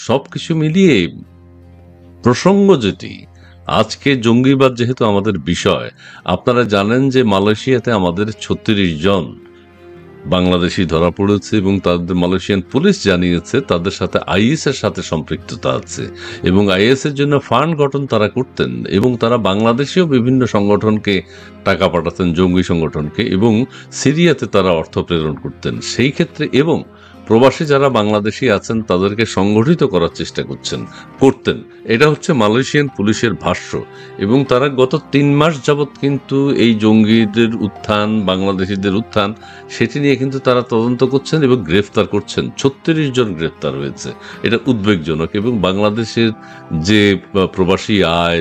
সবকিছু মিলিয়ে প্রসঙ্গ যেটি, আজকে জঙ্গিবাদ যেহেতু আমাদের বিষয়, আপনারা জানেন যে মালয়েশিয়াতে আমাদের ৩৬ জন বাংলাদেশি ধরা পড়েছে এবং তাদের মালয়েশিয়ান পুলিশ জানিয়েছে তাদের সাথে আইএস এর সাথে সম্পৃক্ততা আছে এবং আইএস এর জন্য ফান্ড গঠন তারা করতেন এবং তারা বাংলাদেশেও বিভিন্ন সংগঠনকে টাকা পাঠাতেন, জঙ্গি সংগঠনকে, এবং সিরিয়াতে তারা অর্থ প্রেরণ করতেন সেই ক্ষেত্রে, এবং প্রবাসী যারা বাংলাদেশি আছেন তাদেরকে সংগঠিত করার চেষ্টা করতেন। এটা হচ্ছে মালয়েশিয়ান পুলিশের ভাষ্য। এবং তারা গত ৩ মাস যাবৎ কিন্তু এই জঙ্গিদের উত্থান, বাংলাদেশিদের উত্থান, সেটি নিয়ে কিন্তু তারা তদন্ত করছেন এবং গ্রেফতার করছেন। ৩৬ জন গ্রেফতার হয়েছে। এটা উদ্বেগজনক। এবং বাংলাদেশের যে প্রবাসী আয়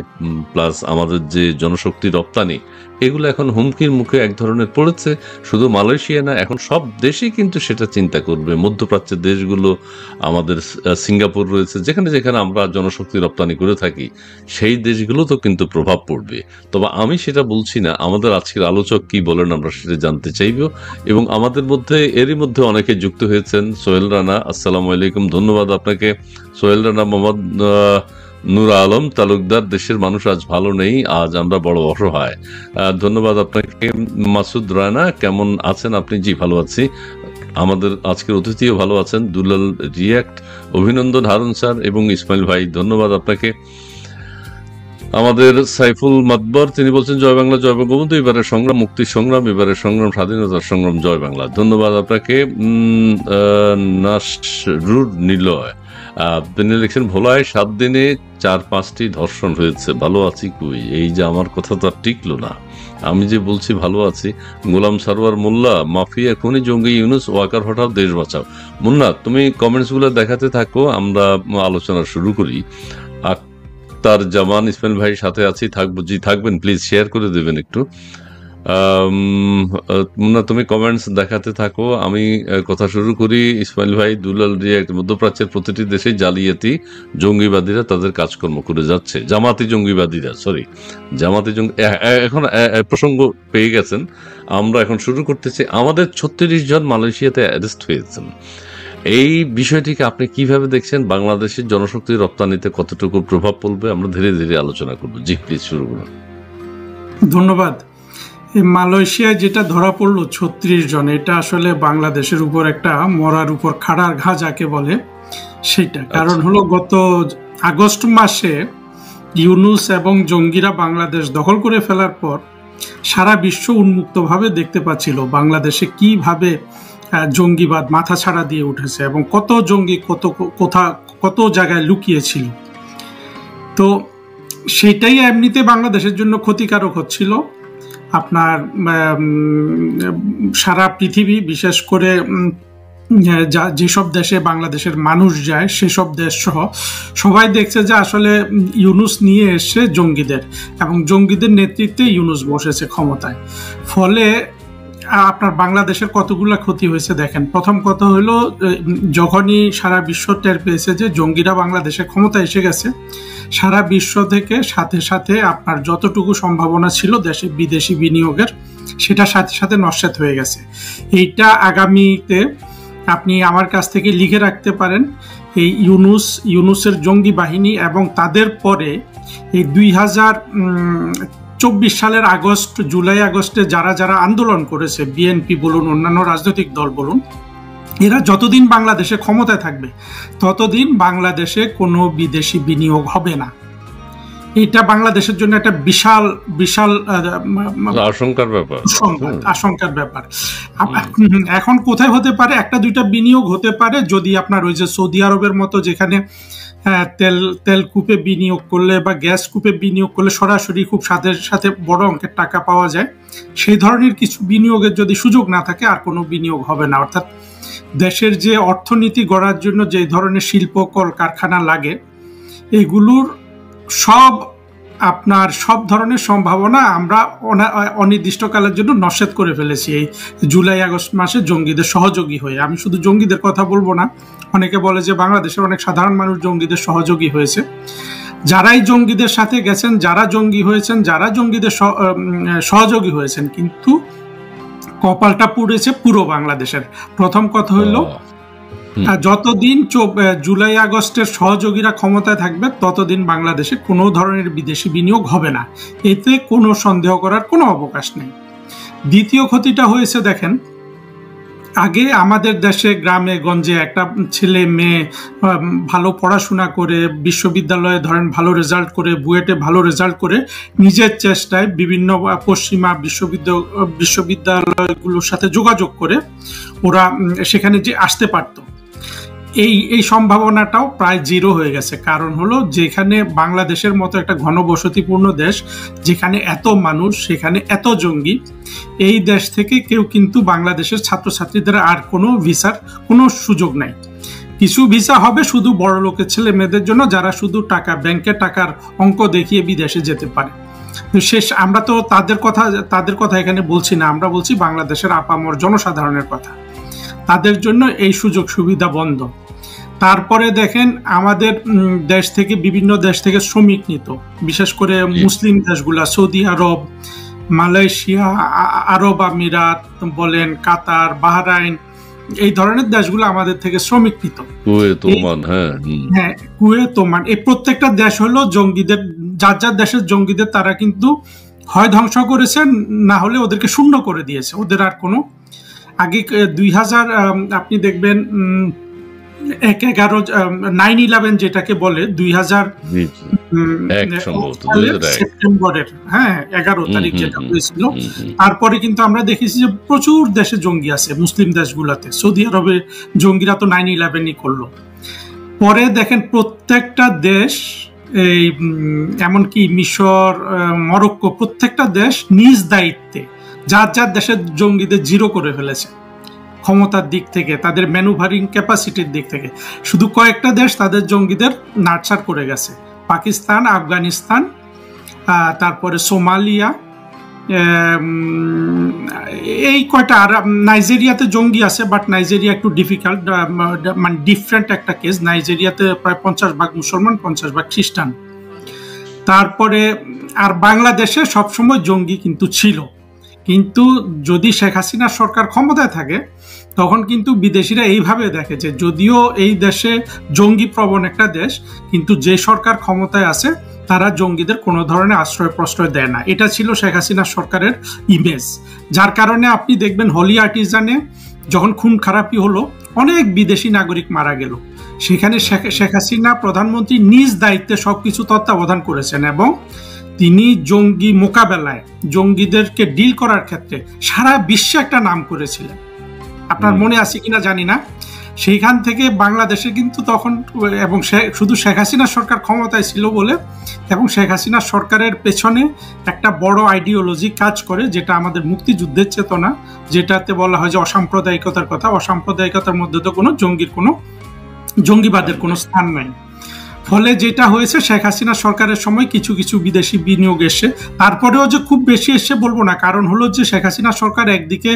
প্লাস আমাদের যে জনশক্তি রপ্তানি, এগুলো এখন হুমকির মুখে এক ধরনের পড়েছে। শুধু মালয়েশিয়া না, এখন সব দেশই কিন্তু সেটা চিন্তা করবে। মধ্যপ্রাচ্যের দেশগুলো, আমাদের সিঙ্গাপুর রয়েছে, যেখানে যেখানে আমরা জনশক্তি রপ্তানি করে থাকি, সেই দেশগুলো তো কিন্তু প্রভাব পড়বে। তবে আমি সেটা বলছি না। আমাদের আজকের আলোচক কি বলেন আমরা সেটা জানতে চাইব। এবং আমাদের মধ্যে এরই মধ্যে অনেকে যুক্ত হয়েছেন। সোহেল রানা, আসসালামু আলাইকুম, ধন্যবাদ আপনাকে। সোহেল রানা, মোহাম্মদ নূর আলম তালুকদার, দেশের মানুষ আজ ভালো নেই, আজ আমরা বড় অসহায়, ধন্যবাদ আপনাকে। মাসুদ রানা, কেমন আছেন আপনি? জি ভালো আছি। আমাদের আজকের অতিথিও ভালো আছেন, দুলাল রিয়াক্ট, অভিনন্দন হারুন স্যার এবং ইসমাইল ভাই, ধন্যবাদ আপনাকে। আমাদের সাইফুল মাতবর, তিনি বলছেন জয় বাংলা, জয় বঙ্গবন্ধু, এবারে সংগ্রাম মুক্তির সংগ্রাম, এবারে সংগ্রাম স্বাধীনতার সংগ্রাম, জয় বাংলা, ধন্যবাদ আপনাকে। নাসরুর নিলয়, তিনি লিখছেন ভোলায় ৭ দিনে ৪-৫টি ধর্ষণ হয়েছে, ভালো আছি কই? এই যে আমার কথা তো আর টিকলো না, আমি যে বলছি ভালো আছি। গোলাম সারোয়ার মোল্লা, মাফিয়া খুনি জঙ্গি ইউনুস ওয়াকার হটাও, দেশ বাঁচাও। মুন্না, তুমি কমেন্টসগুলো দেখাতে থাকো, আমরা আলোচনা শুরু করি। তার জামান, ইসমাইল ভাই সাথে আছি, থাকবো। জি থাকবেন, প্লিজ শেয়ার করে দেবেন একটু। মুন্না, তুমি কমেন্টস দেখাতে থাকো, আমি কথা শুরু করি। ইসমাইল ভাই, দুলাল রিয়াক্ট, মধ্যপ্রাচ্যের প্রতিটি দেশে জালিয়াতি জঙ্গিবাদীরা তাদের কাজকর্ম করে যাচ্ছে। জামাতি জঙ্গিবাদীরা, সরি, জামাতি জঙ্গি, এখন প্রসঙ্গ পেয়ে গেছেন। আমরা এখন শুরু করতেছি। আমাদের ৩৬ জন মালয়েশিয়াতে অ্যারেস্ট হয়েছেন। এই বিষয়টিকে আপনি কিভাবে দেখছেন? বাংলাদেশের জনশক্তি রপ্তানিতে কতটুকু প্রভাব পড়বে? আমরা ধীরে ধীরে আলোচনা করবো। জি প্লিজ শুরু করুন। ধন্যবাদ। মালয়েশিয়ায় যেটা ধরা পড়লো ৩৬ জন, এটা আসলে বাংলাদেশের উপর একটা মরার উপর খাড়ার ঘা যাকে বলে সেটা। কারণ হলো গত আগস্ট মাসে ইউনুস এবং জঙ্গিরা বাংলাদেশ দখল করে ফেলার পর সারা বিশ্ব উন্মুক্তভাবে দেখতে পাচ্ছিল বাংলাদেশে কিভাবে জঙ্গিবাদ মাথা ছাড়া দিয়ে উঠেছে এবং কত জঙ্গি কত জায়গায় লুকিয়েছিল। তো সেটাই এমনিতে বাংলাদেশের জন্য ক্ষতিকারক হচ্ছিল। আপনার সারা পৃথিবী, বিশেষ করে যেসব দেশে বাংলাদেশের মানুষ যায় সেসব দেশ সহ সবাই দেখছে যে আসলে ইউনুস নিয়ে এসছে জঙ্গিদের এবং জঙ্গিদের নেতৃত্বে ইউনুস বসেছে ক্ষমতায়। ফলে আপনার বাংলাদেশের কতগুলো ক্ষতি হয়েছে দেখেন। প্রথম কথা হলো, যখনই সারা বিশ্ব টের পেয়েছে যে জঙ্গিরা বাংলাদেশে ক্ষমতায় এসে গেছে, সারা বিশ্ব থেকে সাথে সাথে আপনার যতটুকু সম্ভাবনা ছিল দেশে বিদেশি বিনিয়োগের, সেটা সাথে সাথে নস্যাৎ হয়ে গেছে। এইটা আগামীতে আপনি আমার কাছ থেকে লিখে রাখতে পারেন। এই ইউনুসের জঙ্গি বাহিনী এবং তাদের পরে এই ২০২৪ সালের জুলাই আগস্টে যারা যারা আন্দোলন করেছে, বিএনপি বলুন, অন্যান্য রাজনৈতিক দল বলুন, এরা যতদিন বাংলাদেশে ক্ষমতায় থাকবে ততদিন বাংলাদেশে কোনো বিদেশি বিনিয়োগ হবে না। এটা বাংলাদেশের জন্য একটা বিশাল বিশাল আশঙ্কার ব্যাপার। এখন কোথায় হতে পারে? একটা দুইটা বিনিয়োগ হতে পারে যদি আপনার ওই যে সৌদি আরবের মতো, যেখানে তেল কূপে বিনিয়োগ করলে বা গ্যাস কূপে বিনিয়োগ করলে সরাসরি খুব সাথে সাথে বড় অঙ্কের টাকা পাওয়া যায়, সেই ধরনের কিছু বিনিয়োগের যদি সুযোগ না থাকে আর কোনো বিনিয়োগ হবে না। অর্থাৎ দেশের যে অর্থনীতি গড়ার জন্য যে ধরনের শিল্প কল কারখানা লাগে, এগুলোর সব ধরনের সম্ভাবনা আমরা অনির্দিষ্টকালের জন্য নস্যাৎ করে ফেলেছি এই জুলাই আগস্ট মাসে জঙ্গিদের সহযোগী হয়ে। আমি শুধু জঙ্গিদের কথা বলবো না, অনেকে বলে যে বাংলাদেশের অনেক সাধারণ মানুষ জঙ্গিদের সহযোগী হয়েছে। যারাই জঙ্গিদের সাথে গেছেন, যারা জঙ্গি হয়েছেন, যারা জঙ্গিদের সহযোগী হয়েছেন, কিন্তু কপালটা পুড়েছে পুরো বাংলাদেশের। প্রথম কথা হইল যতদিন জুলাই আগস্টের সহযোগীরা ক্ষমতায় থাকবে ততদিন বাংলাদেশে কোনো ধরনের বিদেশি বিনিয়োগ হবে না, এতে কোনো সন্দেহ করার কোনো অবকাশ নেই। দ্বিতীয় ক্ষতিটা হয়েছে দেখেন, আগে আমাদের দেশে গ্রামে গঞ্জে একটা ছেলে মেয়ে ভালো পড়াশোনা করে বিশ্ববিদ্যালয়ে ধরেন ভালো রেজাল্ট করে, বুয়েটে ভালো রেজাল্ট করে নিজের চেষ্টায় বিভিন্ন পশ্চিমা বিশ্ববিদ্যালয়গুলোর সাথে যোগাযোগ করে ওরা সেখানে যে আসতে পারত, এই সম্ভাবনাটাও প্রায় জিরো হয়ে গেছে। কারণ হলো, যেখানে বাংলাদেশের মতো একটা ঘনবসতিপূর্ণ দেশ, যেখানে এত মানুষ, সেখানে এত জঙ্গি, এই দেশ থেকে কেউ কিন্তু বাংলাদেশের ছাত্রছাত্রীদের আর কোনো ভিসার কোনো সুযোগ নাই। কিছু ভিসা হবে শুধু বড় লোকের ছেলে মেয়েদের জন্য, যারা শুধু টাকা, ব্যাংকে টাকার অঙ্ক দেখিয়ে বিদেশে যেতে পারে। আমরা তো তাদের কথা এখানে বলছি না, আমরা বলছি বাংলাদেশের আপামর জনসাধারণের কথা। তাদের জন্য এই সুযোগ সুবিধা বন্ধ। তারপরে দেখেন, আমাদের দেশ থেকে, বিভিন্ন দেশ থেকে শ্রমিক নিত, বিশেষ করে মুসলিম দেশগুলা, সৌদি আরব, মালয়েশিয়া, আরব আমিরাত বলেন, কাতার, বাহরাইন, এই ধরনের দেশগুলো আমাদের থেকে শ্রমিক নিত। কুয়েত, ওমান, এই প্রত্যেকটা দেশ হলো জঙ্গিদের, যার যার দেশের জঙ্গিদের তারা কিন্তু হয় ধ্বংস করেছেন, না হলে ওদেরকে শূন্য করে দিয়েছে। ওদের আর কোনো, আগে 2000 আপনি দেখবেন 9/11 যেটাকে বলে 2000 সেপ্টেম্বরের 11 তারিখ যেটা হয়েছিল, তারপরে কিন্তু আমরা দেখেছি যে প্রচুর দেশে জঙ্গি আছে মুসলিম দেশগুলোতে। সৌদি আরবে জঙ্গিরা তো 9/11-ই করলো। পরে দেখেন প্রত্যেকটা দেশ, এই এমনকি মিশর, মরক্কো, প্রত্যেকটা দেশ নিজ দায়িত্বে যার যার দেশের জঙ্গিদের জিরো করে ফেলেছে ক্ষমতার দিক থেকে, তাদের ম্যানুভারিং ক্যাপাসিটির দিক থেকে। শুধু কয়েকটা দেশ তাদের জঙ্গিদের নার্চার করে গেছে, পাকিস্তান, আফগানিস্তান, তারপরে সোমালিয়া, এই কয়টা। আর নাইজেরিয়াতে জঙ্গি আছে, বাট নাইজেরিয়া একটু ডিফিকাল্ট, মানে ডিফারেন্ট একটা কেস। নাইজেরিয়াতে প্রায় 50% মুসলমান, 50% খ্রিস্টান। তারপরে আর বাংলাদেশে সবসময় জঙ্গি কিন্তু ছিল, কিন্তু যদি শেখ হাসিনার সরকার ক্ষমতায় থাকে তখন কিন্তু বিদেশিরা এইভাবে দেখে যে যদিও এই দেশে জঙ্গি প্রবণ একটা দেশ, কিন্তু যে সরকার ক্ষমতায় আছে তারা জঙ্গিদের কোনো ধরনের আশ্রয় প্রশ্রয় দেয় না। এটা ছিল শেখ হাসিনা সরকারের ইমেজ, যার কারণে আপনি দেখবেন হলি আর্টিজানে যখন খুন খারাপি হলো, অনেক বিদেশি নাগরিক মারা গেল। সেখানে শেখ হাসিনা প্রধানমন্ত্রী নিজ দায়িত্বে সবকিছু তত্ত্বাবধান করেছেন এবং তিনি জঙ্গি মোকাবেলায়, জঙ্গিদেরকে ডিল করার ক্ষেত্রে সারা বিশ্বে একটা নাম করেছিলেন। আপনার মনে আছে কিনা জানি না। সেইখান থেকে বাংলাদেশে কিন্তু তখন, এবং শুধু শেখ হাসিনার সরকার ক্ষমতায় ছিল বলে, এবং শেখ হাসিনার সরকারের পেছনে একটা বড় আইডিওলজি কাজ করে, যেটা আমাদের মুক্তিযুদ্ধের চেতনা, যেটাতে বলা হয় যে অসাম্প্রদায়িকতার কথা। অসাম্প্রদায়িকতার মধ্যে তো কোনো জঙ্গিবাদের কোনো স্থান নাই। ফলে যেটা হয়েছে, শেখ হাসিনা সরকারের সময় কিছু কিছু বিদেশি বিনিয়োগ এসে, তারপরেও যে খুব বেশি এসে বলবো না, কারণ হলো যে শেখ হাসিনা সরকার একদিকে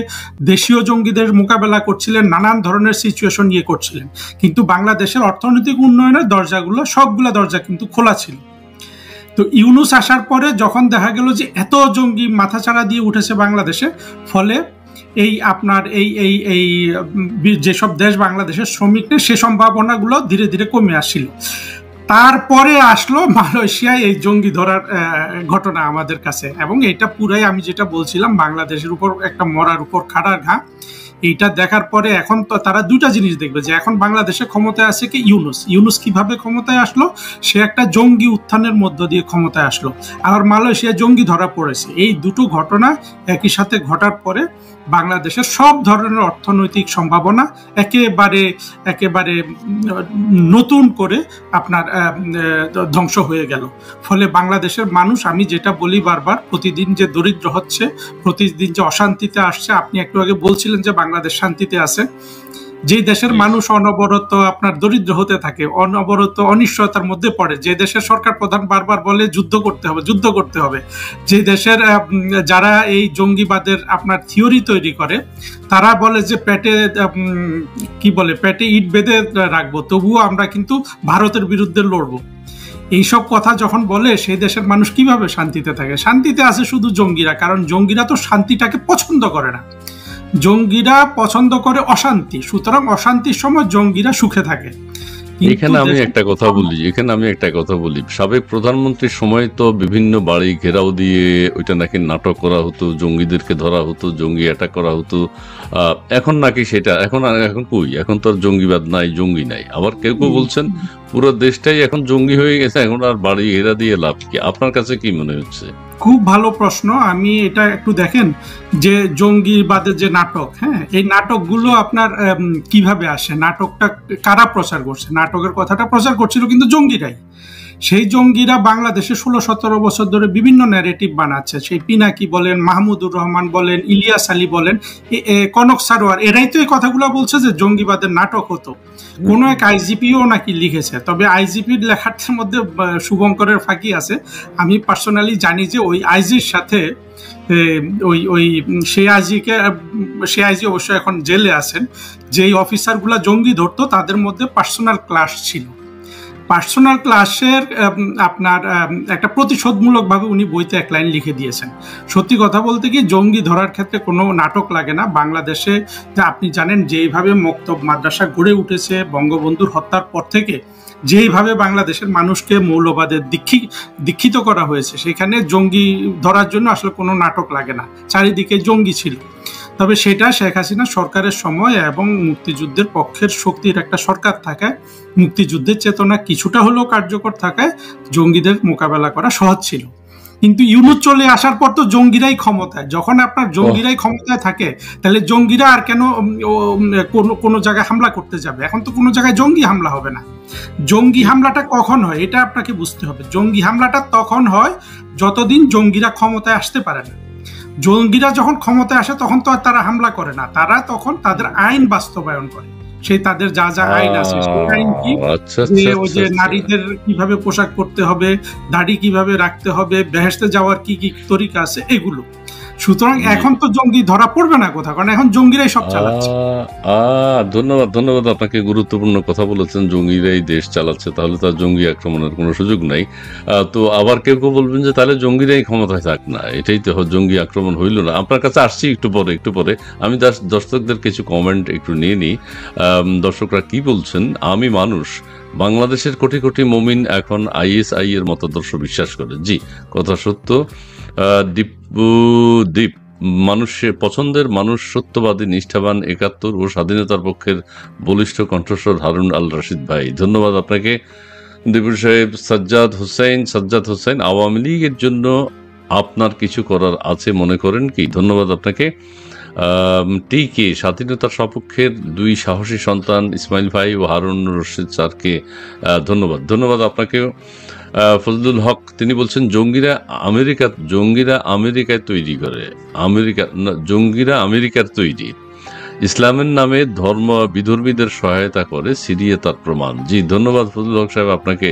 দেশীয় জঙ্গিদের মোকাবেলা করছিলেন, নানান ধরনের সিচুয়েশন নিয়ে করছিলেন, কিন্তু বাংলাদেশের অর্থনৈতিক উন্নয়নের দরজাগুলো, সবগুলো দরজা কিন্তু খোলা ছিল। তো ইউনূস আসার পরে যখন দেখা গেল যে এত জঙ্গি মাথাচাড়া দিয়ে উঠেছে বাংলাদেশে, ফলে এই আপনার এই যেসব দেশ বাংলাদেশের শ্রমিক নেই, সে সম্ভাবনাগুলো ধীরে ধীরে কমে আসছিল। তারপরে আসলো মালয়েশিয়ায় এই জঙ্গি ধরার ঘটনা আমাদের কাছে, এবং এটা পুরাই আমি যেটা বলছিলাম, বাংলাদেশের উপর একটা মরার উপর খাড়ার ঘা। এইটা দেখার পরে এখন তো তারা দুটা জিনিস দেখবে, যে এখন বাংলাদেশে ক্ষমতায় আছে কি ইউনূস কিভাবে ক্ষমতায় আসলো, সে একটা জঙ্গি উত্থানের মধ্য দিয়ে ক্ষমতায় আসলো, আর মালয়েশিয়ায় জঙ্গি ধরা পড়েছে। এই দুটো ঘটনা একই সাথে ঘটার পরে বাংলাদেশের সব ধরনের অর্থনৈতিক সম্ভাবনা একেবারে নতুন করে আপনার ধ্বংস হয়ে গেল। ফলে বাংলাদেশের মানুষ, আমি যেটা বলি বারবার, প্রতিদিন যে দরিদ্র হচ্ছে, প্রতিদিন যে অশান্তিতে আসছে। আপনি একটু আগে বলছিলেন যে বাংলাদেশ শান্তিতে আছে। যে দেশের মানুষ অনবরত আপনার দরিদ্র হতে থাকে, অনবরত অনিশ্চয়তার মধ্যে পড়ে, যে দেশের সরকার প্রধান বারবার বলে যুদ্ধ করতে হবে, যে দেশের যারা এই জঙ্গিবাদের আপনার থিওরি তৈরি করে, তারা বলে যে পেটে ইট বেঁধে রাখবো, তবুও আমরা কিন্তু ভারতের বিরুদ্ধে লড়বো। এইসব কথা যখন বলে, সেই দেশের মানুষ কিভাবে শান্তিতে থাকে? শান্তিতে আছে শুধু জঙ্গিরা, কারণ জঙ্গিরা তো শান্তিটাকে পছন্দ করে না। জঙ্গিরা পছন্দ করে অশান্তি, সুতরাং অশান্তির সময় জঙ্গিরা সুখে থাকে। এখানে আমি একটা কথা বলি, সাবেক প্রধানমন্ত্রীর সময় তো বিভিন্ন বাড়ি ঘেরাও দিয়ে ওইটা নাকি নাটক করা হতো, জঙ্গিদেরকে ধরা হতো, জঙ্গি অ্যাটাক করা হতো। এখন নাকি সেটা এখন কই, এখন তো আর জঙ্গিবাদ নাই, জঙ্গি নাই। আবার কেউ কেউ বলছেন পুরো দেশটাই এখন জঙ্গি হয়ে গেছে, এখন আর বাড়ি ঘেরা দিয়ে লাভ কি? আপনার কাছে কি মনে হচ্ছে? খুব ভালো প্রশ্ন। আমি এটা একটু দেখেন যে জঙ্গিবাদের যে নাটক, হ্যাঁ, এই নাটকগুলো আপনার কিভাবে আসে, নাটকটা কারা প্রচার করছে? নাটকের কথাটা প্রচার করছিল কিন্তু জঙ্গিরাই। সেই জঙ্গিরা বাংলাদেশে 16-17 বছর ধরে বিভিন্ন ন্যারেটিভ বানাচ্ছে। সেই পিনাকি বলেন, মাহমুদুর রহমান বলেন, ইলিয়াস আলী বলেন, কনক সারোয়ার, এরাই তো এই কথাগুলো বলছে যে জঙ্গিবাদের নাটক হতো। কোন এক আইজিপিও নাকি লিখেছে, তবে আইজিপির লেখাটার মধ্যে শুভঙ্করের ফাঁকি আছে। আমি পার্সোনালি জানি যে ওই আইজির সাথে সেই আইজি অবশ্য এখন জেলে আছেন, যেই অফিসারগুলা জঙ্গি ধরতো তাদের মধ্যে পার্সোনাল ক্লাস ছিল। পার্সোনাল ক্লাসের আপনার একটা প্রতিশোধমূলকভাবে উনি বইতে এক লাইন লিখে দিয়েছেন। সত্যি কথা বলতে কি, জঙ্গি ধরার ক্ষেত্রে কোনো নাটক লাগে না। বাংলাদেশে আপনি জানেন যেইভাবে মক্তব মাদ্রাসা গড়ে উঠেছে বঙ্গবন্ধুর হত্যার পর থেকে, যেইভাবে বাংলাদেশের মানুষকে মৌলবাদের দীক্ষিত করা হয়েছে, সেখানে জঙ্গি ধরার জন্য আসলে কোনো নাটক লাগে না, চারিদিকে জঙ্গি ছিল। তবে সেটা শেখ হাসিনা সরকারের সময় এবং মুক্তিযুদ্ধের পক্ষের শক্তির একটা সরকার থাকায়, মুক্তিযুদ্ধের চেতনা কিছুটা হলেও কার্যকর থাকায় জঙ্গিদের মোকাবেলা করা সহজ ছিল। কিন্তু ইউনূস চলে আসার পর তো জঙ্গিরাই ক্ষমতায়। যখন আপনার জঙ্গিরাই ক্ষমতায় থাকে, তাহলে জঙ্গিরা আর কেন কোনো জায়গায় হামলা করতে যাবে? এখন তো কোনো জায়গায় জঙ্গি হামলা হবে না। জঙ্গি হামলাটা কখন হয় এটা আপনাকে বুঝতে হবে। জঙ্গি হামলাটা তখন হয় যতদিন জঙ্গিরা ক্ষমতায় আসতে পারে না। জঙ্গিরা যখন ক্ষমতায় আসে তখন তো আর তারা হামলা করে না, তারা তখন তাদের আইন বাস্তবায়ন করে। সেই তাদের যা যা আইন আছে, সেই আইন কি, ওই যে নারীদের কিভাবে পোশাক পরতে হবে, দাড়ি কিভাবে রাখতে হবে, বেহেশতে যাওয়ার কি কি তরিকা আছে, এগুলো। সুতরাং এখন তো জঙ্গি ধরা পড়বে না কোথাও, কারণ এখন জঙ্গিরাই সব চালাচ্ছে। ধন্যবাদ আপনাকে, গুরুত্বপূর্ণ কথা বলেছেন। জঙ্গিরাই দেশ চালাচ্ছে, তাহলে তার জঙ্গি আক্রমণের কোনো সুযোগ নাই। তো আবার কেউ কেউ বলবেন যে তাহলে জঙ্গিরাই ক্ষমতায় থাক না, এটাই তো জঙ্গি আক্রমণ হইল না। আপনার কাছে আসছি একটু পরে আমি দর্শকদের কিছু কমেন্ট একটু নিয়ে নিই। দর্শকরা কি বলছেন? আমি মানুষ, বাংলাদেশের কোটি কোটি মুমিন এখন ISI এর মতাদর্শ বিশ্বাস করে। জি, কথা সত্য। দীপ মানুষের পছন্দের মানুষ, সত্যবাদী, নিষ্ঠাবান, 71 ও স্বাধীনতার পক্ষের বলিষ্ঠ কণ্ঠস্বর হারুন আল রশিদ ভাই, ধন্যবাদ আপনাকে। দীপুর সাহেব, সাজ্জাদ হোসেন, আওয়ামী লীগের জন্য আপনার কিছু করার আছে মনে করেন কি? ধন্যবাদ আপনাকে। টিকে, স্বাধীনতার সপক্ষের দুই সাহসী সন্তান ইসমাইল ভাই ও হারুন রশিদ স্যারকে ধন্যবাদ আপনাকেও। ফজলুল হক, তিনি বলছেন জঙ্গিরা আমেরিকায় তৈরি করে, জঙ্গিরা আমেরিকার তৈরি, ইসলামের নামে ধর্ম বিধর্মীদের সহায়তা করে, সিরিয়া তার প্রমাণ। জি, ধন্যবাদ ফজলুল হক সাহেব আপনাকে।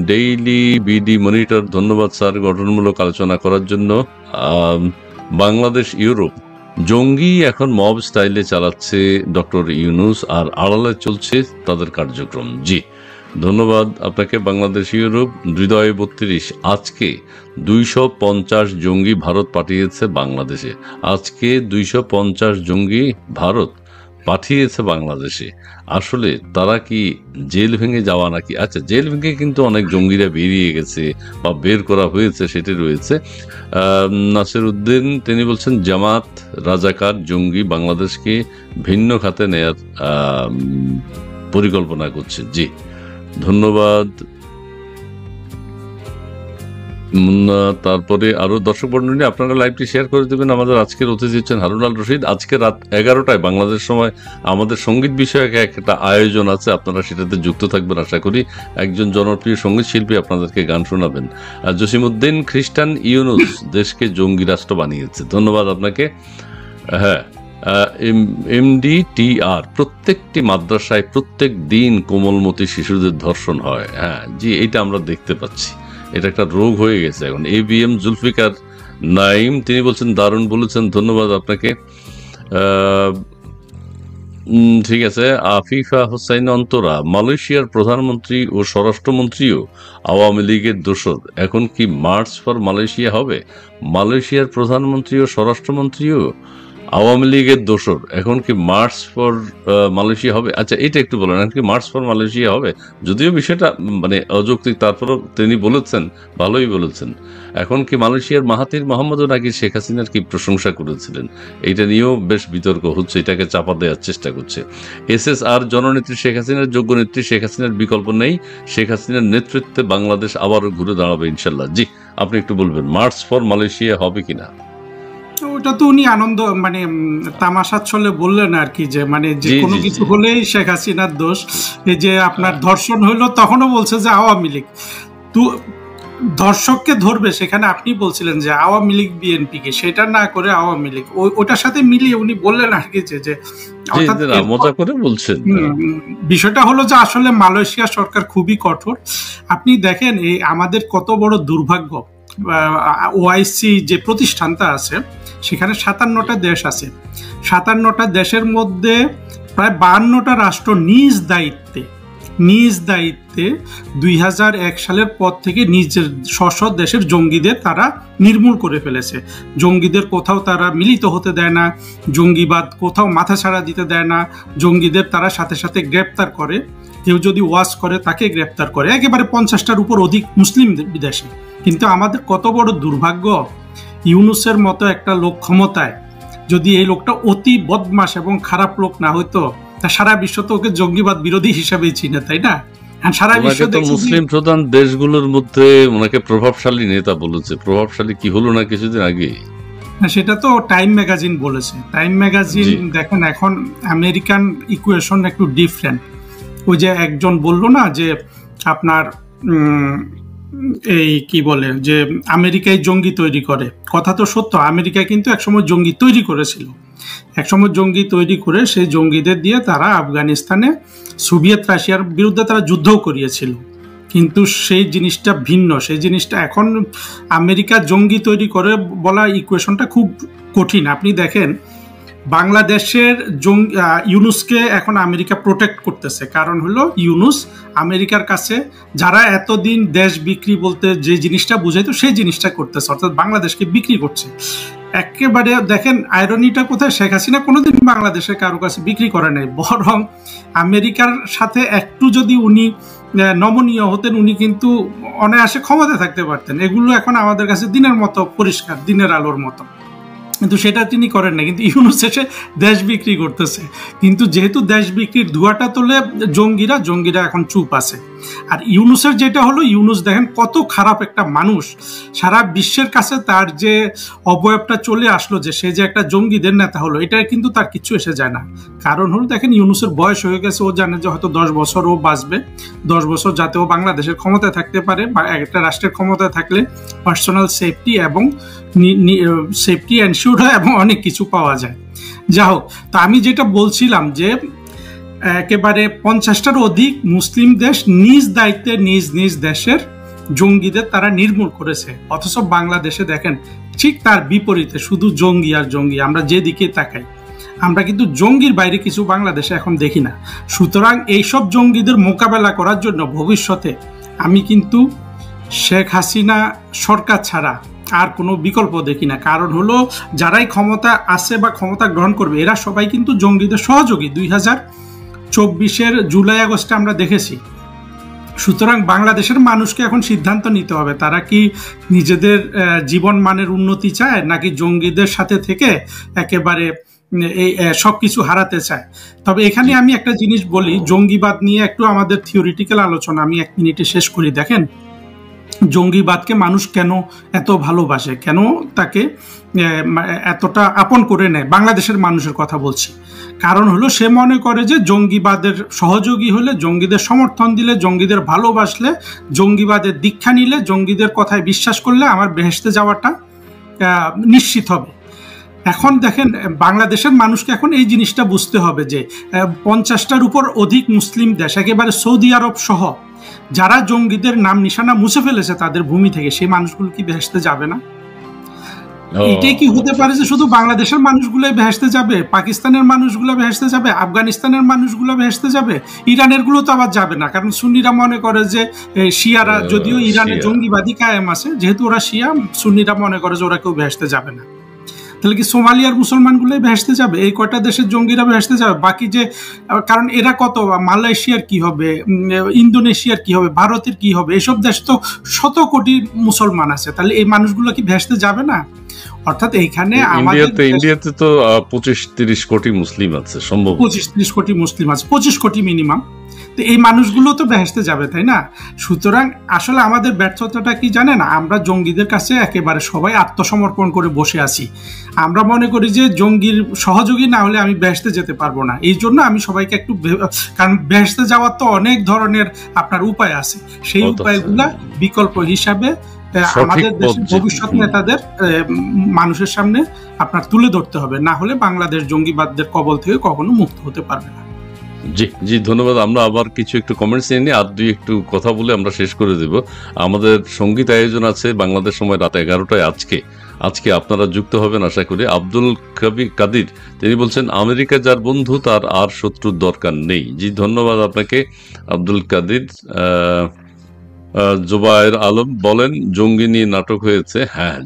ডেইলি বিডি মনিটর, ধন্যবাদ স্যার গঠনমূলক আলোচনা করার জন্য। বাংলাদেশ ইউরোপ, জঙ্গি এখন মব স্টাইলে চালাচ্ছে ডক্টর ইউনূস, আর আড়ালে চলছে তাদের কার্যক্রম। জি, ধন্যবাদ আপনাকে। বাংলাদেশ ইউরোপ, হৃদয় 32, আজকে 250 জঙ্গি ভারত পাঠিয়েছে বাংলাদেশে। আজকে 250 জঙ্গি ভারত পাঠিয়েছে বাংলাদেশে। আসলে তারা কি জেল ভেঙে যাওয়া নাকি? আচ্ছা, জেল ভেঙে কিন্তু অনেক জঙ্গিরা বেরিয়ে গেছে বা বের করা হয়েছে, সেটি রয়েছে। নাসির উদ্দিন, তিনি বলছেন জামাত রাজাকার জঙ্গি বাংলাদেশকে ভিন্ন খাতে নেয়ার পরিকল্পনা করছে। জি, ধন্যবাদ। তারপরে আরো দর্শক মণ্ডলী, আপনারা লাইভটি শেয়ার করে দেবেন। আমাদের আজকের অতিথি হচ্ছেন হারুন আল রশিদ। আজকে রাত 11টায় বাংলাদেশ সময় আমাদের সঙ্গীত বিষয়ক একটা আয়োজন আছে, আপনারা সেটাতে যুক্ত থাকবেন আশা করি। একজন জনপ্রিয় সঙ্গীত শিল্পী আপনাদেরকে গান শোনাবেন। জসিমউদ্দিন, খ্রিস্টান ইউনূস দেশকে জঙ্গি রাষ্ট্র বানিয়েছে, ধন্যবাদ আপনাকে। হ্যাঁ, MDTR, প্রত্যেকটি মাদ্রাসায় প্রত্যেক দিন কোমলমতি শিশুদের ধর্ষণ হয়। হ্যাঁ জি, এটা আমরা দেখতে পাচ্ছি, এটা একটা রোগ হয়ে গেছে এখন। ABM জুলফিকার নাইম, তিনি বলছেন দারুণ বলেছেন, ধন্যবাদ আপনাকে। ঠিক আছে। আফিফা হোসাইন অন্তরা, মালয়েশিয়ার প্রধানমন্ত্রী ও স্বরাষ্ট্রমন্ত্রীও আওয়ামী লীগের দোসর, এখন কি মার্চ ফর মালয়েশিয়া হবে? মালয়েশিয়ার প্রধানমন্ত্রী ও স্বরাষ্ট্রমন্ত্রীও আওয়ামী লীগের দোসর, এখন কি মার্চ ফর মালয়েশিয়া হবে? আচ্ছা, এটা একটু বলেন, এখন কি মার্চ ফর মালয়েশিয়া হবে? যদিও বিষয়টা মানে অযৌক্তিক, তারপরও তিনি বলেছেন, ভালোই বলেছেন। এখন কি মালয়েশিয়ার মাহাথির মোহাম্মদও নাকি শেখ হাসিনার কি প্রশংসা করেছিলেন, এইটা নিয়েও বেশ বিতর্ক হচ্ছে, এটাকে চাপা দেওয়ার চেষ্টা করছে। SSR জননেত্রী শেখ হাসিনার যোগ্য নেত্রী, শেখ হাসিনার বিকল্প নেই, শেখ হাসিনার নেতৃত্বে বাংলাদেশ আবারও ঘুরে দাঁড়াবে ইনশাল্লাহ। জি, আপনি একটু বলবেন মার্চ ফর মালয়েশিয়া হবে কিনা? ওটা তো উনি আনন্দ মানে তামাশার ছলে বললেন আর কি, যে মানে যে জি কোনো জি কিছু জি। হলেই শেখ হাসিনার দোষ। এই যে আপনার ধর্ষণ হইলো তখনও বলছে যে আওয়ামী লীগ, তো ধর্ষককে ধরবে সেখানে আপনি বলছিলেন যে আওয়ামী লীগ বিএনপি কে, সেটা না করে আওয়ামী লীগ, ওটার সাথে মিলিয়ে উনি বললেন আর কি যে জি অর্থাৎ জি, না, এরপর মজা করে বলছেন। বিষয়টা হলো যে আসলে মালয়েশিয়া সরকার খুবই কঠোর। আপনি দেখেন এই আমাদের কত বড় দুর্ভাগ্য, ওআইসি যে প্রতিষ্ঠানটা আছে সেখানে 57টা দেশ আছে, 57টা দেশের মধ্যে প্রায় 52টা রাষ্ট্র নিজ দায়িত্বে 2001 সালের পর থেকে নিজের স্ব দেশের জঙ্গিদের তারা নির্মূল করে ফেলেছে। জঙ্গিদের কোথাও তারা মিলিত হতে দেয় না, জঙ্গিবাদ কোথাও মাথাছাড়া দিতে দেয় না, জঙ্গিদের তারা সাথে সাথে গ্রেপ্তার করে, কেউ যদি ওয়াজ করে তাকে গ্রেপ্তার করে, একেবারে 50টার উপর অধিক মুসলিম দেশে। কিন্তু আমাদের কত বড় দুর্ভাগ্য, ইউনুসের মতো একটা লোক ক্ষমতায়, যদি এই লোকটা অতি বদমাশ এবং খারাপ লোক না হইতো, তা সারা বিশ্ব তো ওকে জঙ্গিবাদ বিরোধী হিসাবেই চিনে, তাই না? সারা বিশ্ব ওনাকে তো মুসলিম প্রধান দেশগুলোর মধ্যে ওনাকে প্রভাবশালী নেতা বলেছে। প্রভাবশালী কি হলো না কিছুদিন আগে? সেটা তো টাইম ম্যাগাজিন বলেছে। টাইম ম্যাগাজিন দেখেন, এখন আমেরিকান ইকুয়েশন একটু ডিফারেন্ট। ওই যে একজন বললো না যে আপনার এই কি বলে যে আমেরিকায় জঙ্গি তৈরি করে, কথা তো সত্য। আমেরিকায় কিন্তু একসময় জঙ্গি তৈরি করেছিল, একসময় জঙ্গি তৈরি করে সেই জঙ্গিদের দিয়ে তারা আফগানিস্তানে সোভিয়েত রাশিয়ার বিরুদ্ধে তারা যুদ্ধও করিয়েছিল। কিন্তু সেই জিনিসটা ভিন্ন, সেই জিনিসটা এখন আমেরিকা জঙ্গি তৈরি করে বলা ইকুয়েশনটা খুব কঠিন। আপনি দেখেন বাংলাদেশের ইউনুসকে এখন আমেরিকা প্রোটেক্ট করতেছে, কারণ হলো ইউনুস আমেরিকার কাছে যারা এতদিন দেশ বিক্রি বলতে যে জিনিসটা বুঝাইতো সেই জিনিসটা করতেছে, অর্থাৎ বাংলাদেশকে বিক্রি করছে। একেবারে দেখেন আইরনিটা কোথায়, শেখ হাসিনা কোনোদিন বাংলাদেশে কারো কাছে বিক্রি করে নাই, বরং আমেরিকার সাথে একটু যদি উনি নমনীয় হতেন উনি কিন্তু অনায়াসে ক্ষমতা থাকতে পারতেন। এগুলো এখন আমাদের কাছে দিনের মতো পরিষ্কার, দিনের আলোর মতো, কিন্তু সেটা তিনি করেন না। কিন্তু ইউনুস এসে দেশ বিক্রি করতেছে, কিন্তু যেহেতু দেশ বিক্রির ধোঁয়াটা তোলে জঙ্গিরা এখন চুপ আছে। আর ইউনুসের যেটা হলো, ইউনুস দেখেন কত খারাপ একটা মানুষ, সারা বিশ্বের কাছে তার যে অবয়বটা চলে আসলো যে সে যে একটা জঙ্গিদের নেতা হলো, এটা কিন্তু তার কিছু এসে যায় না। কারণ হলো দেখেন ইউনুসের বয়স হয়ে গেছে, ও জানে যে হয়তো 10 বছর ও বাঁচবে, 10 বছর যাতে ও বাংলাদেশের ক্ষমতায় থাকতে পারে, বা একটা রাষ্ট্রের ক্ষমতায় থাকলে পার্সোনাল সেফটি এবং সেফটি এনশিওর হয় এবং অনেক কিছু পাওয়া যায়। যা হোক, তো আমি যেটা বলছিলাম যে একেবারে 50টারও অধিক মুসলিম দেশ নিজ দায়িত্বে নিজ দেশের জঙ্গিদের তারা নির্মূল করেছে, অথচ বাংলাদেশে দেখেন ঠিক তার বিপরীতে, শুধু জঙ্গি আর জঙ্গি। আমরা যেদিকে তাকাই আমরা কিন্তু জঙ্গির বাইরে কিছু বাংলাদেশে এখন দেখি না। সুতরাং এইসব জঙ্গিদের মোকাবেলা করার জন্য ভবিষ্যতে আমি কিন্তু শেখ হাসিনা সরকার ছাড়া আর কোনো বিকল্প দেখি না। কারণ হলো যারাই ক্ষমতা আছে বা ক্ষমতা গ্রহণ করবে এরা সবাই কিন্তু জঙ্গিদের সহযোগী, 2024 জুলাই আগস্টে আমরা দেখেছি। সুতরাং বাংলাদেশের মানুষকে এখন সিদ্ধান্ত নিতে হবে, তারা কি নিজেদের জীবন মানের উন্নতি চায় নাকি জঙ্গিদের সাথে থেকে একেবারে এই সবকিছু হারাতে চায়। তবে এখানে আমি একটা জিনিস বলি, জঙ্গিবাদ নিয়ে একটু আমাদের থিওরিটিক্যাল আলোচনা আমি 1 মিনিটে শেষ করি। দেখেন জঙ্গিবাদকে মানুষ কেন এত ভালোবাসে, কেন তাকে এতটা আপন করে নেয়, বাংলাদেশের মানুষের কথা বলছি। কারণ হলো সে মনে করে যে জঙ্গিবাদের সহযোগী হলে, জঙ্গিদের সমর্থন দিলে, জঙ্গিদের ভালোবাসলে, জঙ্গিবাদের দীক্ষা নিলে, জঙ্গিদের কথায় বিশ্বাস করলে আমার বেহেশতে যাওয়াটা নিশ্চিত হবে। এখন দেখেন বাংলাদেশের মানুষকে এখন এই জিনিসটা বুঝতে হবে যে 50টার উপর অধিক মুসলিম দেশ, একেবারে সৌদি আরব সহ, যারা জঙ্গিদের নাম নিশানা মুছে ফেলেছে তাদের ভূমি থেকে, সেই মানুষগুলো কি বেহেশতে যাবে না? এটাই কি হতে পারে যে শুধু বাংলাদেশের মানুষগুলোই বেহেশতে যাবে, পাকিস্তানের মানুষগুলো বেহেশতে যাবে, আফগানিস্তানের মানুষগুলো বেহেশতে যাবে, ইরানের গুলো তো আবার যাবে না? কারণ সুন্নিরা মনে করে যে শিয়ারা, যদিও ইরানের জঙ্গিবাদী কায়েম আছে, যেহেতু ওরা শিয়া, সুন্নিরা মনে করে যে ওরা কেউ বেহেশতে যাবে না। তো তাহলে কি সোমালিয়ার মুসলমানগুলোই ভেসতে যাবে? এই কয়টা দেশের জঙ্গিরা ভেসতে যাবে? বাকি যে, কারণ এরা কত, মালয়েশিয়ার কি হবে, ইন্দোনেশিয়ার কি হবে, ভারতের কি হবে, এসব দেশ তো শত কোটি মুসলমান আছে, তাহলে এই মানুষগুলো কি ভেসতে যাবে না? অর্থাৎ এইখানে ইন্ডিয়াতে তো 25-30 কোটি মুসলিম আছে, সম্ভব 25-30 কোটি মুসলিম আছে, 25 কোটি মিনিমাম। তো এই মানুষগুলো তো বেহেশতে যাবে, তাই না? সুতরাং আসলে আমাদের ব্যর্থতাটা কি জানেন? আমরা জঙ্গিদের কাছে একেবারে সবাই আত্মসমর্পণ করে বসে আছি। আমরা মনে করি যে জঙ্গির সহযোগী না হলে আমি বেহেশতে যেতে পারবো না। এই জন্য আমি সবাইকে একটু, কারণ বেহেশতে যাওয়ার তো অনেক ধরনের আপনার উপায় আছে, সেই উপায়গুলা বিকল্প হিসাবে আমাদের দেশের ভবিষ্যৎ নেতাদের মানুষের সামনে আপনার তুলে ধরতে হবে, না হলে বাংলাদেশ জঙ্গিবাদদের কবল থেকে কখনো মুক্ত হতে পারবে না। জি জি, ধন্যবাদ। আমরা আবার কিছু একটু কমেন্টস নিয়ে আর দুই একটু কথা বলে আমরা শেষ করে দেব। আমাদের সঙ্গীত আয়োজন আছে বাংলাদেশ সময় রাত 11টায়। আজকে আপনারা যুক্ত হবেন আশা করি। আব্দুল কাদির তিনি বলছেন, আমেরিকা যার বন্ধু তার আর শত্রুর দরকার নেই। জি, ধন্যবাদ আপনাকে আব্দুল কাদির। জোবায়ের আলম বলেন, জঙ্গি নিয়ে নাটক হয়েছে। হ্যাঁ,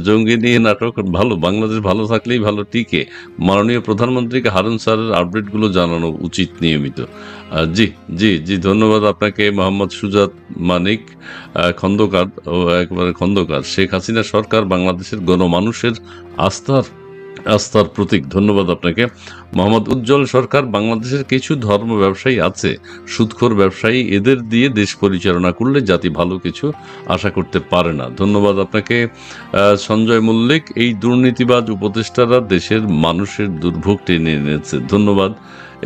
জঙ্গি নিয়ে নাটক ভালো, বাংলাদেশ ভালো থাকলেই ভালো টিকে। মাননীয় প্রধানমন্ত্রীকে হারুন স্যারের আপডেটগুলো জানানো উচিত নিয়মিত। জি জি জি, ধন্যবাদ আপনাকে। মোহাম্মদ সুজাত মানিক খন্দকার, একবারে খন্দকার, শেখ হাসিনা সরকার বাংলাদেশের গণমানুষের আস্থার প্রতীক। ধন্যবাদ আপনাকে। মোহাম্মদ উজ্জ্বল সরকার, বাংলাদেশের কিছু ধর্ম ব্যবসায়ী আছে, সুদখোর ব্যবসায়ী, এদের দিয়ে দেশ পরিচালনা করলে জাতি ভালো কিছু আশা করতে পারে না। ধন্যবাদ আপনাকে। সঞ্জয় মল্লিক, এই দুর্নীতিবাজ উপদেষ্টারা দেশের মানুষের দুর্ভোগ টেনে এনেছে। ধন্যবাদ।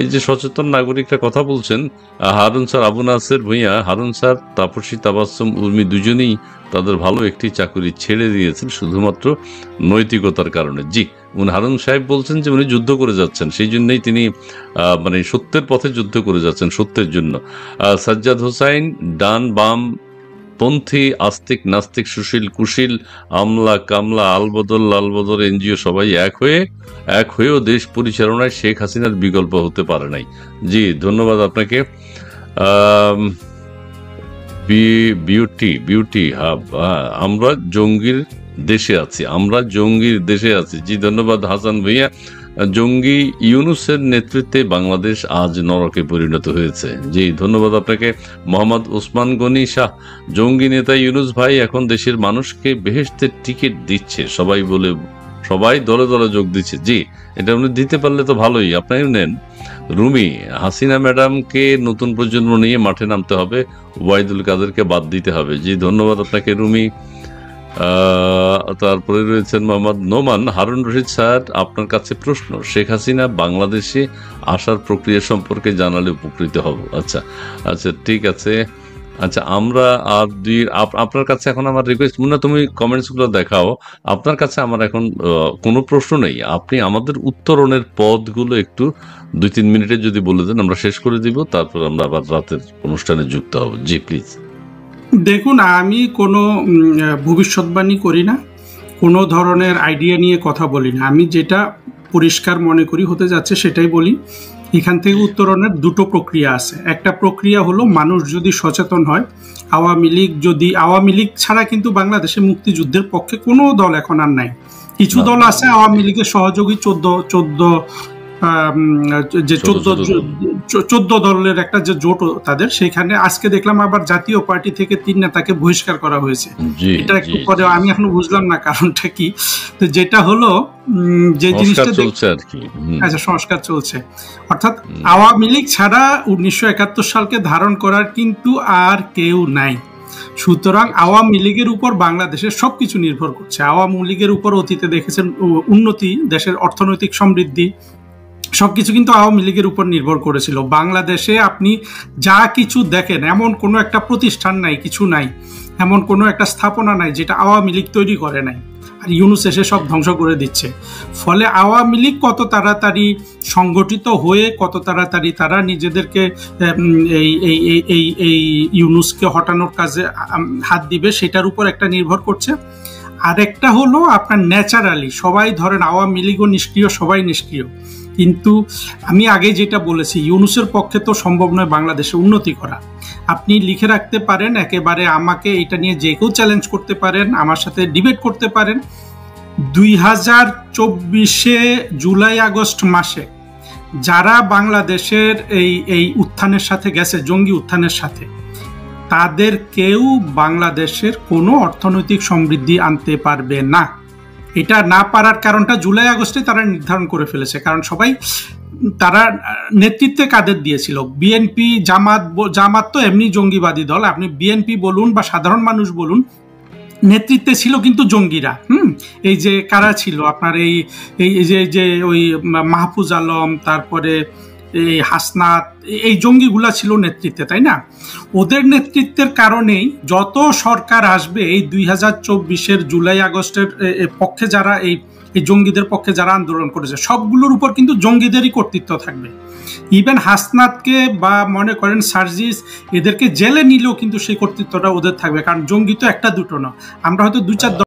এই যে সচেতন নাগরিকরা কথা বলছেন, হারুন স্যার, আবু নাসের ভূঁইয়া, হারুন স্যার, তাপসী তাবাসসুম উর্মি দুজনেই তাদের ভালো একটি চাকরি ছেড়ে দিয়েছেন শুধুমাত্র নৈতিকতার কারণে। জি, হারুন সাহেব বলছেন যে উনি যুদ্ধ করে যাচ্ছেন, সেই জন্যই তিনি মানে সত্যের পথে যুদ্ধ করে যাচ্ছেন, সত্যের জন্য। সাজ্জাদ হোসাইন, ডান বাম পন্থী, আস্তিক নাস্তিক, সুশীল কুশীল, আমলা কামলা, আলবদল লালবদল, এনজিও সবাই এক হয়েও দেশ পরিচালনায় শেখ হাসিনার বিকল্প হতে পারে নাই। জি, ধন্যবাদ আপনাকে। বিউটি হাব, আমরা জঙ্গির দেশে আছি। জি, ধন্যবাদ হাসান ভাইয়া। জঙ্গি ইউনুসের নেতৃত্বে বাংলাদেশ আজ নরকে পরিণত হয়েছে। জি, ধন্যবাদ আপনাকে। মোহাম্মদ ওসমান গনি শাহ, জঙ্গি নেতা ইউনুস ভাই এখন দেশের মানুষকে বেহেশতের টিকিট দিচ্ছে, সবাই দলে দলে যোগ দিচ্ছে। জি, এটা উনি দিতে পারলে তো ভালোই, আপনারাও নেন। রুমি, হাসিনা ম্যাডামকে নতুন প্রজন্ম নিয়ে মাঠে নামতে হবে, ওয়াইদুল কাদেরকে বাদ দিতে হবে। জি, ধন্যবাদ আপনাকে রুমি। তারপরে রয়েছেন মোহাম্মদ নোমান, হারুন রশিদ স্যার, আপনার কাছে প্রশ্ন, শেখ হাসিনা বাংলাদেশে আসার প্রক্রিয়া সম্পর্কে জানালে উপকৃত হব। আচ্ছা, ঠিক আছে। আচ্ছা, আমরা আর আপনার কাছে এখন আমার রিকোয়েস্ট, মুন্না তুমি কমেন্টস গুলো দেখাও। আপনার কাছে আমার এখন কোনো প্রশ্ন নেই, আপনি আমাদের উত্তরণের পদগুলো একটু 2-3 মিনিটে যদি বলে দেন আমরা শেষ করে দিব, তারপর আমরা আবার রাতের অনুষ্ঠানে যুক্ত হব। জি প্লিজ। দেখুন, আমি কোনো ভবিষ্যৎবাণী করি না, কোনো ধরনের আইডিয়া নিয়ে কথা বলি না। আমি যেটা পরিষ্কার মনে করি হতে যাচ্ছে সেটাই বলি। এখান থেকে উত্তরণের দুটো প্রক্রিয়া আছে। একটা প্রক্রিয়া হলো, মানুষ যদি সচেতন হয়, আওয়ামী লীগ ছাড়া কিন্তু বাংলাদেশে মুক্তিযুদ্ধের পক্ষে কোনো দল এখন আর নাই। কিছু দল আছে আওয়ামী লীগের সহযোগী, 14 দলের একটা যে জোট তাদের, সেখানে আজকে দেখলাম আবার জাতীয় পার্টি থেকে 3 নেতাকে বহিষ্কার করা হয়েছে। এটা একটু পরে, আমি এখনো বুঝলাম না কারণটা কি। তো যেটা হলো যে জিনিসটা আচ্ছা, সংস্কার চলছে, অর্থাৎ আওয়ামী লীগ ছাড়া 1971 সালকে ধারণ করার কিন্তু আর কেউ নাই। সুতরাং আওয়ামী লীগের উপর বাংলাদেশের সবকিছু নির্ভর করছে। আওয়ামী লীগের উপর অতীতে দেখেছেন উন্নতি, দেশের অর্থনৈতিক সমৃদ্ধি, সবকিছু কিন্তু আওয়ামী লীগের উপর নির্ভর করেছিল। বাংলাদেশে আপনি যা কিছু দেখেন, এমন কোনো একটা প্রতিষ্ঠান নাই, কিছু নাই, এমন কোনো একটা স্থাপনা নাই যেটা আওয়ামী লীগ তৈরি করে নাই। আর ইউনুস এসে সব ধ্বংস করে দিচ্ছে। ফলে আওয়ামী লীগ কত তাড়াতাড়ি সংগঠিত হয়ে, কত তাড়াতাড়ি তারা নিজেদেরকে এই ইউনুসকে হটানোর কাজে হাত দিবে, সেটার উপর একটা নির্ভর করছে। আরেকটা হলো আপনার ন্যাচারালি সবাই ধরেন আওয়ামী লীগও নিষ্ক্রিয়, সবাই নিষ্ক্রিয়, কিন্তু আমি আগে যেটা বলেছি, ইউনুসের পক্ষে তো সম্ভব নয় বাংলাদেশে উন্নতি করা। আপনি লিখে রাখতে পারেন একেবারে, আমাকে এটা নিয়ে যে কেউ চ্যালেঞ্জ করতে পারেন, আমার সাথে ডিবেট করতে পারেন, 2024 জুলাই আগস্ট মাসে যারা বাংলাদেশের এই উত্থানের সাথে গেছে, জঙ্গি উত্থানের সাথে, তাদের কেউ বাংলাদেশের কোনো অর্থনৈতিক সমৃদ্ধি আনতে পারবে না। এটা না পারার কারণটা জুলাই আগস্টে তারা নির্ধারণ করে ফেলেছে। কারণ সবাই তারা নেতৃত্বে কাদের দিয়েছিল, বিএনপি, জামাত তো এমনি জঙ্গিবাদী দল, আপনি বিএনপি বলুন বা সাধারণ মানুষ বলুন, নেতৃত্বে ছিল কিন্তু জঙ্গিরা। এই যে কারা ছিল আপনার এই যে ওই মাহফুজ আলম, তারপরে এই হাসনাত, এই জঙ্গিগুলা ছিল নেতৃত্বে, তাই না? ওদের নেতৃত্বের কারণেই যত সরকার আসবে এই 2024 জুলাই আগস্টের পক্ষে যারা এই জঙ্গিদের পক্ষে যারা আন্দোলন করেছে সবগুলোর উপর কিন্তু জঙ্গিদেরই কর্তৃত্ব থাকবে। ইভেন হাসনাতকে বা মনে করেন সার্জিস, এদেরকে জেলে নিলেও কিন্তু সেই কর্তৃত্বটা ওদের থাকবে। কারণ জঙ্গি তো একটা দুটো না, আমরা হয়তো 2-4